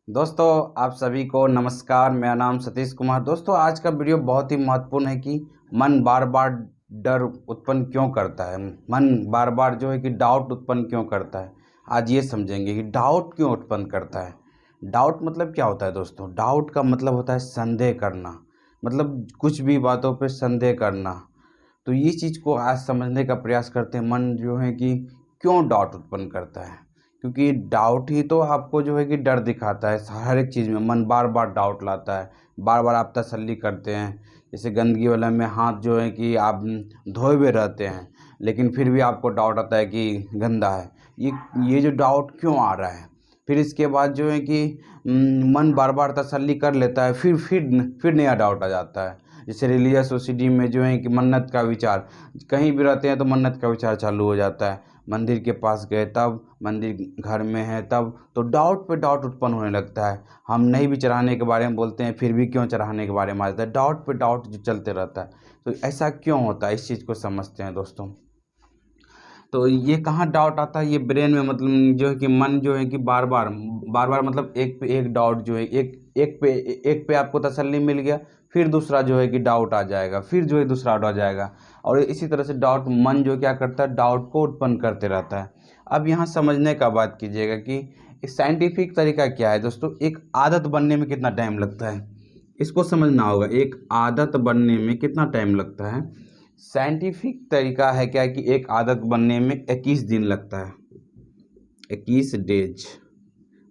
दोस्तों, आप सभी को नमस्कार। मेरा नाम सतीश कुमार। दोस्तों, आज का वीडियो बहुत ही महत्वपूर्ण है कि मन बार बार डर उत्पन्न क्यों करता है। मन बार बार जो है कि डाउट उत्पन्न क्यों करता है। आज ये समझेंगे कि डाउट क्यों उत्पन्न करता है। डाउट मतलब क्या होता है दोस्तों? डाउट का मतलब होता है संदेह करना, मतलब कुछ भी बातों पे संदेह करना। तो ये चीज़ को आज समझने का प्रयास करते हैं। मन जो है कि क्यों डाउट उत्पन्न करता है, क्योंकि डाउट ही तो आपको जो है कि डर दिखाता है। हर एक चीज़ में मन बार बार डाउट लाता है। बार बार आप तसल्ली करते हैं। जैसे गंदगी वाला में हाथ जो है कि आप धोए हुए रहते हैं, लेकिन फिर भी आपको डाउट आता है कि गंदा है। ये जो डाउट क्यों आ रहा है। फिर इसके बाद जो है कि मन बार बार तसल्ली कर लेता है, फिर नया डाउट आ जाता है। जैसे रिलीजियस ओसिडी में जो है कि मन्नत का विचार, कहीं भी रहते हैं तो मन्नत का विचार चालू हो जाता है। मंदिर के पास गए तब, मंदिर घर में है तब, तो डाउट पे डाउट उत्पन्न होने लगता है। हम नहीं भी चढ़ाने के बारे में बोलते हैं, फिर भी क्यों चढ़ाने के बारे में आ जाता है। डाउट पे डाउट जो चलते रहता है, तो ऐसा क्यों होता है, इस चीज़ को समझते हैं दोस्तों। तो ये कहाँ डाउट आता है, ये ब्रेन में, मतलब जो है कि मन जो है कि बार बार मतलब एक पे एक डाउट जो है, एक पे आपको तसल्ली मिल गया, फिर दूसरा जो है कि डाउट आ जाएगा, फिर जो है दूसरा डाउट आ जाएगा। और इसी तरह से डाउट, मन जो क्या करता है, डाउट को उत्पन्न करते रहता है। अब यहाँ समझने का बात कीजिएगा कि साइंटिफिक तरीका क्या है दोस्तों। एक आदत बनने में कितना टाइम लगता है, इसको समझना होगा। एक आदत बनने में कितना टाइम लगता है। साइंटिफिक तरीका है क्या कि एक आदत बनने में 21 दिन लगता है। 21 डेज,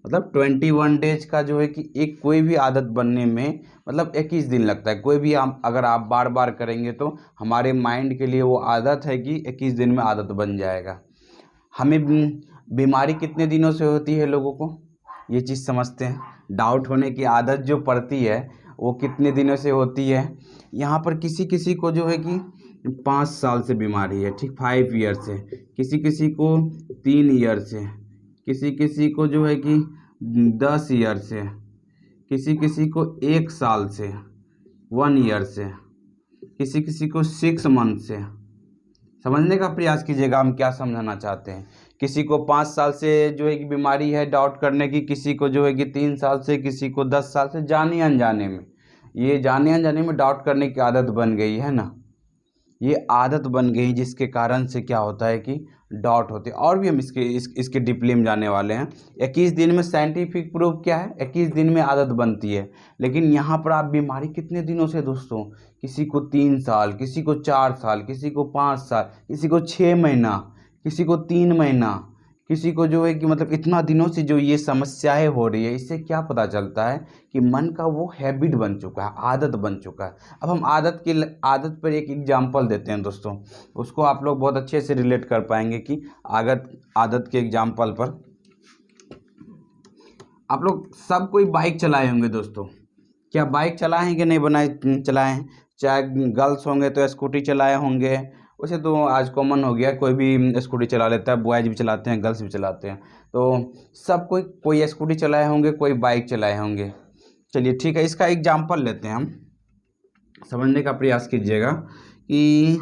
मतलब 21 डेज का जो है कि एक कोई भी आदत बनने में मतलब 21 दिन लगता है। कोई भी हम अगर आप बार बार करेंगे तो हमारे माइंड के लिए वो आदत है कि 21 दिन में आदत बन जाएगा। हमें बीमारी कितने दिनों से होती है लोगों को, ये चीज़ समझते हैं। डाउट होने की आदत जो पड़ती है वो कितने दिनों से होती है। यहाँ पर किसी किसी को जो है कि 5 साल से बीमारी है, ठीक, 5 ईयर से, किसी किसी को 3 ईयर से, किसी किसी को जो है कि 10 ईयर से, किसी किसी को 1 साल से, 1 ईयर से, किसी किसी को 6 मंथ से। समझने का प्रयास कीजिएगा हम क्या समझाना चाहते हैं। किसी को 5 साल से जो है कि बीमारी है डाउट करने की, किसी को जो है कि 3 साल से, किसी को 10 साल से। जाने अनजाने में, ये जाने अनजाने में डाउट करने की आदत बन गई है ना। ये आदत बन गई जिसके कारण से क्या होता है कि डाउट होते हैं। और भी हम इसके डीपली में जाने वाले हैं। 21 दिन में साइंटिफिक प्रूफ क्या है, 21 दिन में आदत बनती है। लेकिन यहाँ पर आप बीमारी कितने दिनों से दोस्तों, किसी को 3 साल, किसी को 4 साल, किसी को 5 साल, किसी को 6 महीना, किसी को 3 महीना, किसी को जो है कि मतलब इतना दिनों से जो ये समस्याएं हो रही है। इससे क्या पता चलता है कि मन का वो हैबिट बन चुका है, आदत बन चुका है। अब हम आदत पर एक एग्जाम्पल देते हैं दोस्तों, उसको आप लोग बहुत अच्छे से रिलेट कर पाएंगे कि आदत के एग्जाम्पल पर। आप लोग सब कोई बाइक चलाए होंगे दोस्तों। क्या बाइक चलाए हैं कि नहीं बनाए चलाए हैं। चाहे गर्ल्स होंगे तो स्कूटी चलाए होंगे। वैसे तो आज कॉमन हो गया, कोई भी स्कूटी चला लेता है। बॉयज़ भी चलाते हैं, गर्ल्स भी चलाते हैं। तो सब कोई स्कूटी चलाए होंगे, कोई बाइक चलाए होंगे। चलिए ठीक है, इसका एग्जाम्पल लेते हैं हम। समझने का प्रयास कीजिएगा कि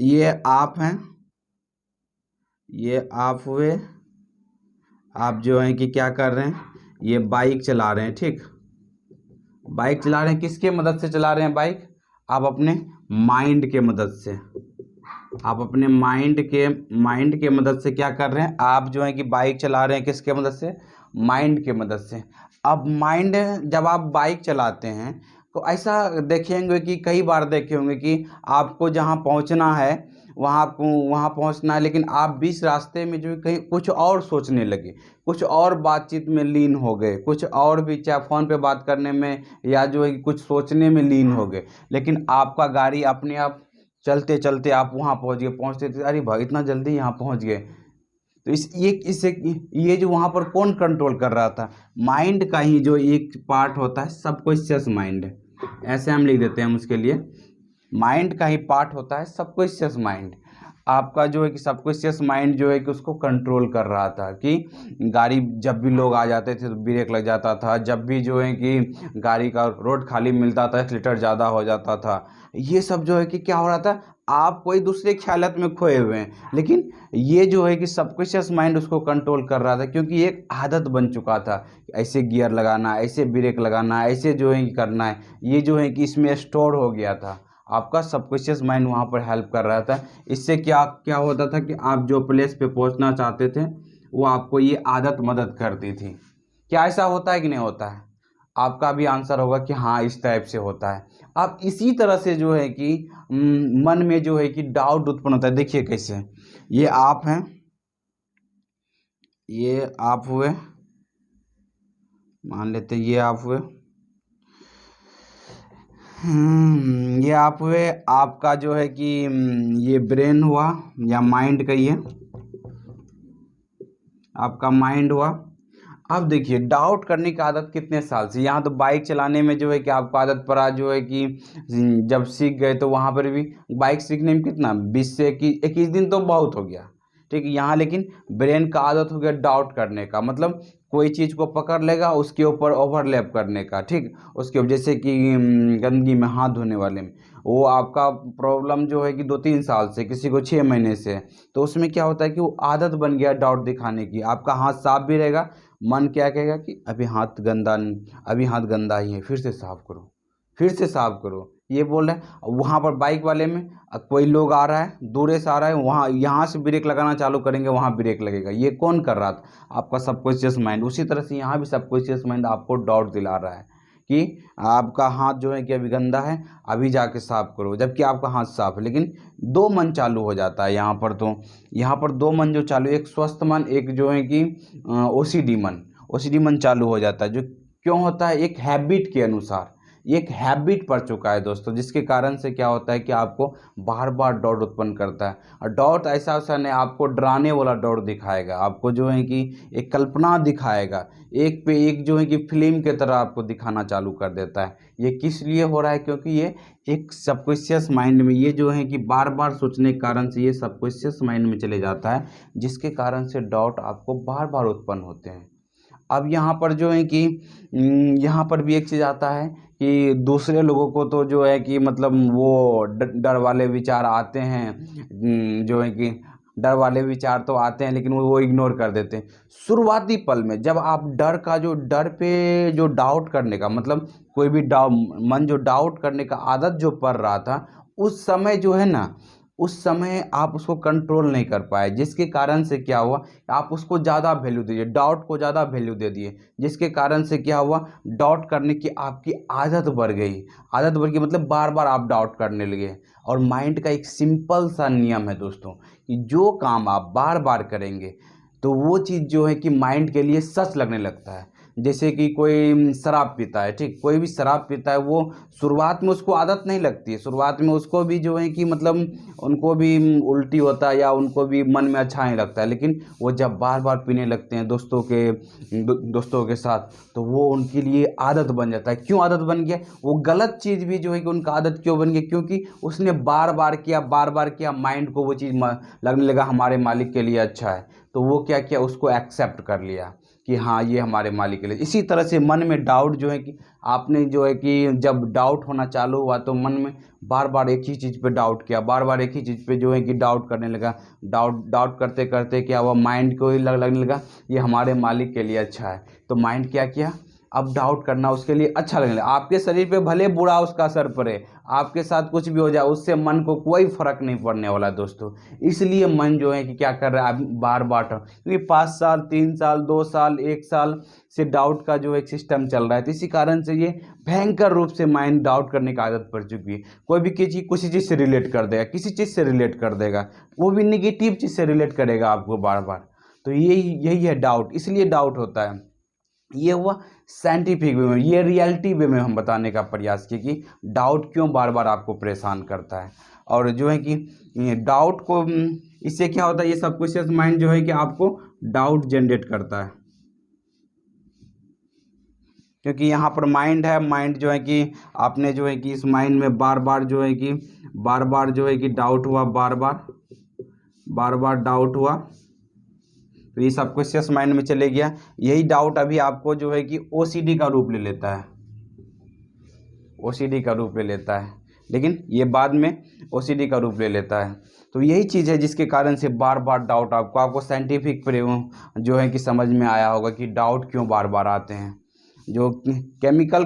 ये आप हैं, ये आप हुए। आप जो हैं कि क्या कर रहे हैं, ये बाइक चला रहे हैं, ठीक। बाइक चला रहे हैं, किसके मदद से चला रहे हैं बाइक? आप अपने माइंड के मदद से। आप अपने माइंड के मदद से क्या कर रहे हैं, आप जो है कि बाइक चला रहे हैं, किसके मदद से? माइंड के मदद से। अब माइंड, जब आप बाइक चलाते हैं तो ऐसा देखेंगे कि कई बार देखे होंगे कि आपको जहाँ पहुँचना है वहाँ आपको वहाँ पहुँचना है, लेकिन आप बीच रास्ते में जो है कहीं कुछ और सोचने लगे, कुछ और बातचीत में लीन हो गए, कुछ और भी, चाहे फ़ोन पे बात करने में या जो है कि कुछ सोचने में लीन हो गए। लेकिन आपका गाड़ी अपने आप चलते चलते आप वहाँ पहुँच गए। पहुँचते थे, अरे भाई इतना जल्दी यहाँ पहुँच गए। तो ये जो वहाँ पर कौन कंट्रोल कर रहा था? माइंड का ही जो एक पार्ट होता है, सबकॉन्शियस माइंड, ऐसे हम लिख देते हैं हम उसके लिए। माइंड का ही पार्ट होता है सबकॉन्शियस माइंड। आपका जो है कि सबकॉन्शियस माइंड जो है कि उसको कंट्रोल कर रहा था कि गाड़ी जब भी लोग आ जाते थे तो ब्रेक लग जाता था, जब भी जो है कि गाड़ी का रोड खाली मिलता था एक्सीलेटर ज़्यादा हो जाता था। ये सब जो है कि क्या हो रहा था, आप कोई दूसरे ख्यालात में खोए हुए हैं, लेकिन ये जो है कि सबकॉन्शियस माइंड उसको कंट्रोल कर रहा था, क्योंकि एक आदत बन चुका था। ऐसे गियर लगाना, ऐसे ब्रेक लगाना, ऐसे जो है कि करना है, ये जो है कि इसमें स्टोर हो गया था। आपका सबकॉन्शियस माइंड वहाँ पर हेल्प कर रहा था। इससे क्या क्या होता था कि आप जो प्लेस पे पहुँचना चाहते थे वो आपको ये आदत मदद करती थी। क्या ऐसा होता है कि नहीं होता है? आपका भी आंसर होगा कि हाँ, इस टाइप से होता है। अब इसी तरह से जो है कि मन में जो है कि डाउट उत्पन्न होता है। देखिए कैसे, ये आप हैं, ये आप हुए, मान लेते ये आप हुए, ये आप हुए, आपका जो है कि ये ब्रेन हुआ या माइंड कहिए, आपका माइंड हुआ। अब देखिए डाउट करने की आदत कितने साल से, यहाँ तो बाइक चलाने में जो है कि आपको आदत पड़ा जो है कि जब सीख गए तो वहाँ पर भी बाइक सीखने में कितना 20 से 21 दिन तो बहुत हो गया, ठीक है। यहाँ लेकिन ब्रेन का आदत हो गया डाउट करने का, मतलब कोई चीज़ को पकड़ लेगा उसके ऊपर ओवरलैप करने का, ठीक। उसके जैसे कि गंदगी में हाथ धोने वाले में, वो आपका प्रॉब्लम जो है कि 2-3 साल से, किसी को 6 महीने से है। तो उसमें क्या होता है कि वो आदत बन गया डाउट दिखाने की। आपका हाथ साफ भी रहेगा, मन क्या कहेगा कि अभी हाथ गंदा नहीं, अभी हाथ गंदा ही है, फिर से साफ करो, फिर से साफ करो, ये बोल रहे हैं। वहाँ पर बाइक वाले में कोई लोग आ रहा है, दूर से आ रहा है, वहाँ यहाँ से ब्रेक लगाना चालू करेंगे, वहाँ ब्रेक लगेगा। ये कौन कर रहा था? आपका सबकॉन्शियस माइंड। उसी तरह से यहाँ भी सबकॉन्शियस माइंड आपको डाउट दिला रहा है कि आपका हाथ जो है कि अभी गंदा है, अभी जाके साफ करो, जबकि आपका हाथ साफ है। लेकिन दो मन चालू हो जाता है यहाँ पर। तो यहाँ पर दो मन जो चालू, एक स्वस्थ मन, एक जो है कि ओसीडी मन, ओसीडी मन चालू हो जाता है। जो क्यों होता है? एक हैबिट के अनुसार, एक हैबिट पड़ चुका है दोस्तों, जिसके कारण से क्या होता है कि आपको बार बार डाउट उत्पन्न करता है। और डाउट ऐसा ऐसा नहीं, आपको डराने वाला डाउट दिखाएगा, आपको जो है कि एक कल्पना दिखाएगा, एक पे एक जो है कि फिल्म की तरह आपको दिखाना चालू कर देता है। ये किस लिए हो रहा है? क्योंकि ये एक सबकॉन्शियस माइंड में, ये जो है कि बार बार सोचने के कारण से ये सबकॉन्शियस माइंड में चले जाता है, जिसके कारण से डाउट आपको बार बार उत्पन्न होते हैं। अब यहाँ पर जो है कि यहाँ पर भी एक चीज़ आता है कि दूसरे लोगों को तो जो है कि मतलब वो डर वाले विचार आते हैं, जो है कि डर वाले विचार तो आते हैं, लेकिन वो इग्नोर कर देते हैं। शुरुआती पल में जब आप डर पे जो डाउट करने का, मतलब कोई भी मन जो डाउट करने का आदत जो पड़ रहा था, उस समय जो है ना, उस समय आप उसको कंट्रोल नहीं कर पाए, जिसके कारण से क्या हुआ, आप उसको ज़्यादा वैल्यू दीजिए, डाउट को ज़्यादा वैल्यू दे दिए, जिसके कारण से क्या हुआ, डाउट करने की आपकी आदत बढ़ गई। आदत बढ़ गई मतलब बार बार आप डाउट करने लगे। और माइंड का एक सिंपल सा नियम है दोस्तों, कि जो काम आप बार बार करेंगे तो वो चीज़ जो है कि माइंड के लिए सच लगने लगता है। जैसे कि कोई शराब पीता है, ठीक, कोई भी शराब पीता है, वो शुरुआत में उसको आदत नहीं लगती है, शुरुआत में उसको भी जो है कि मतलब उनको भी उल्टी होता है या उनको भी मन में अच्छा नहीं लगता है। लेकिन वो जब बार बार पीने लगते हैं दोस्तों के साथ, तो वो उनके लिए आदत बन जाता है। क्यों आदत बन गया? वो गलत चीज़ भी जो है कि उनका आदत क्यों बन गया? क्योंकि उसने बार बार किया, माइंड को वो चीज़ लगने लगा हमारे मालिक के लिए अच्छा है, तो वो क्या किया, उसको एक्सेप्ट कर लिया कि हाँ ये हमारे मालिक के लिए। इसी तरह से मन में डाउट जो है कि आपने जो है कि जब डाउट होना चालू हुआ तो मन में बार बार एक ही चीज़ पे डाउट किया, बार बार एक ही चीज़ पे जो है कि डाउट करने लगा। डाउट करते करते क्या हुआ, माइंड को ही लगने लगा ये हमारे मालिक के लिए अच्छा है। तो माइंड क्या किया, अब डाउट करना उसके लिए अच्छा लगने लगा। आपके शरीर पे भले बुरा उसका असर पड़े, आपके साथ कुछ भी हो जाए, उससे मन को कोई फर्क नहीं पड़ने वाला दोस्तों। इसलिए मन जो है कि क्या कर रहा है, बार बार, क्योंकि 5 साल 3 साल 2 साल 1 साल से डाउट का जो एक सिस्टम चल रहा है, तो इसी कारण से ये भयंकर रूप से माइंड डाउट करने की आदत पड़ चुकी है। कोई भी किसी चीज़ से रिलेट कर देगा, किसी चीज़ से रिलेट कर देगा, वो भी निगेटिव चीज़ से रिलेट करेगा आपको बार बार। तो यही है डाउट, इसलिए डाउट होता है। ये हुआ साइंटिफिक वे में, ये रियलिटी वे में हम बताने का प्रयास किए कि डाउट क्यों बार बार आपको परेशान करता है। और जो है कि डाउट को, इससे क्या होता है, ये सबकॉन्शियस माइंड जो है कि आपको डाउट जनरेट करता है, क्योंकि यहाँ पर माइंड है। माइंड जो है कि आपने जो है कि इस माइंड में बार बार जो है कि डाउट हुआ, बार बार बार बार डाउट हुआ, तो ये सबकॉन्शियस माइंड में चले गया। यही डाउट अभी आपको जो है कि ओसीडी का रूप ले लेता है, ओसीडी का रूप ले लेता है, लेकिन ये बाद में ओसीडी का रूप ले लेता है। तो यही चीज़ है जिसके कारण से बार बार डाउट आपको साइंटिफिक जो है कि समझ में आया होगा कि डाउट क्यों बार बार आते हैं। जो केमिकल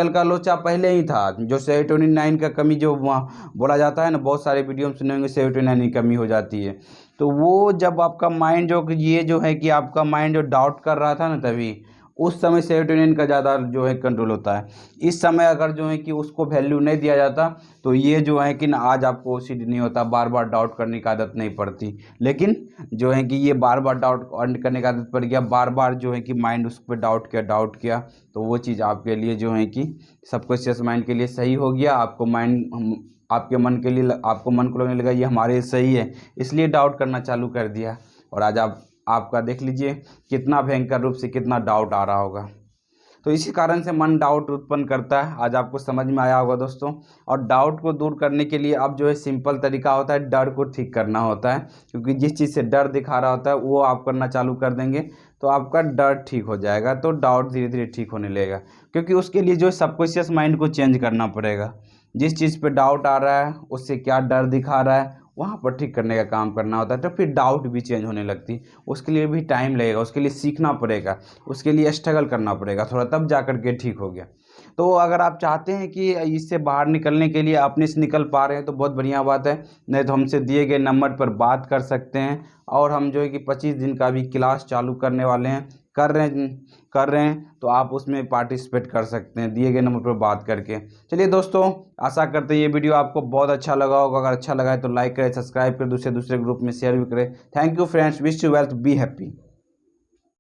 का लोचा पहले ही था, जो सेरोटोनिन 9 का कमी जो बोला जाता है ना, बहुत सारे वीडियो में सुने होंगे सेरोटोनिन की कमी हो जाती है। तो वो जब आपका माइंड जो है कि आपका माइंड जो डाउट कर रहा था ना, तभी उस समय सेरोटोनिन का ज़्यादा जो है कंट्रोल होता है। इस समय अगर जो है कि उसको वैल्यू नहीं दिया जाता तो ये जो है कि ना आज आपको ओसीडी नहीं होता, बार बार डाउट करने की आदत नहीं पड़ती। लेकिन जो है कि ये बार बार डाउट करने की आदत पड़ गया, बार बार जो है कि माइंड उस पर डाउट किया, तो वो चीज़ आपके लिए जो है कि सबकॉन्शियस माइंड के लिए सही हो गया। आपको आपके मन के लिए, आपको मन को लगने लगा ये हमारे लिए सही है, इसलिए डाउट करना चालू कर दिया। और आज आपका देख लीजिए कितना भयंकर रूप से कितना डाउट आ रहा होगा। तो इसी कारण से मन डाउट उत्पन्न करता है। आज आपको समझ में आया होगा दोस्तों। और डाउट को दूर करने के लिए अब जो है सिंपल तरीका होता है, डर को ठीक करना होता है। क्योंकि जिस चीज़ से डर दिखा रहा होता है वो आप करना चालू कर देंगे तो आपका डर ठीक हो जाएगा, तो डाउट धीरे धीरे ठीक होने लगेगा। क्योंकि उसके लिए जो है सबकॉन्शियस माइंड को चेंज करना पड़ेगा। जिस चीज़ पे डाउट आ रहा है, उससे क्या डर दिखा रहा है, वहाँ पर ठीक करने का काम करना होता है। तो फिर डाउट भी चेंज होने लगती। उसके लिए भी टाइम लगेगा, उसके लिए सीखना पड़ेगा, उसके लिए स्ट्रगल करना पड़ेगा थोड़ा, तब जा कर के ठीक हो गया। तो अगर आप चाहते हैं कि इससे बाहर निकलने के लिए अपने से निकल पा रहे हैं तो बहुत बढ़िया बात है। नहीं तो हमसे दिए गए नंबर पर बात कर सकते हैं। और हम जो है कि 25 दिन का भी क्लास चालू करने वाले हैं, कर रहे हैं, तो आप उसमें पार्टिसिपेट कर सकते हैं दिए गए नंबर पर बात करके। चलिए दोस्तों, आशा करते हैं ये वीडियो आपको बहुत अच्छा लगा होगा। अगर अच्छा लगा है तो लाइक करें, सब्सक्राइब करें, दूसरे ग्रुप में शेयर भी करें। Thank you friends, wish you wealth, be happy.